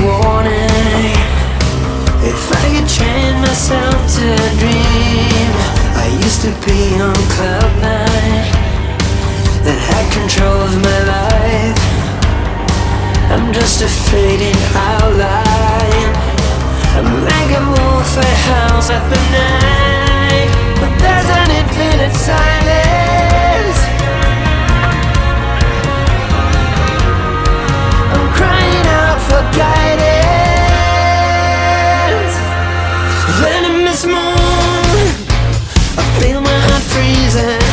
warning. If I could train myself to dream, I used to be on cloud nine, that had control of my life. I'm just a fading outline. I'm like a wolf that howls at the night, but there's an infinite silence. I'm crying out for guidance. Venomous moon, I feel my heart freezing.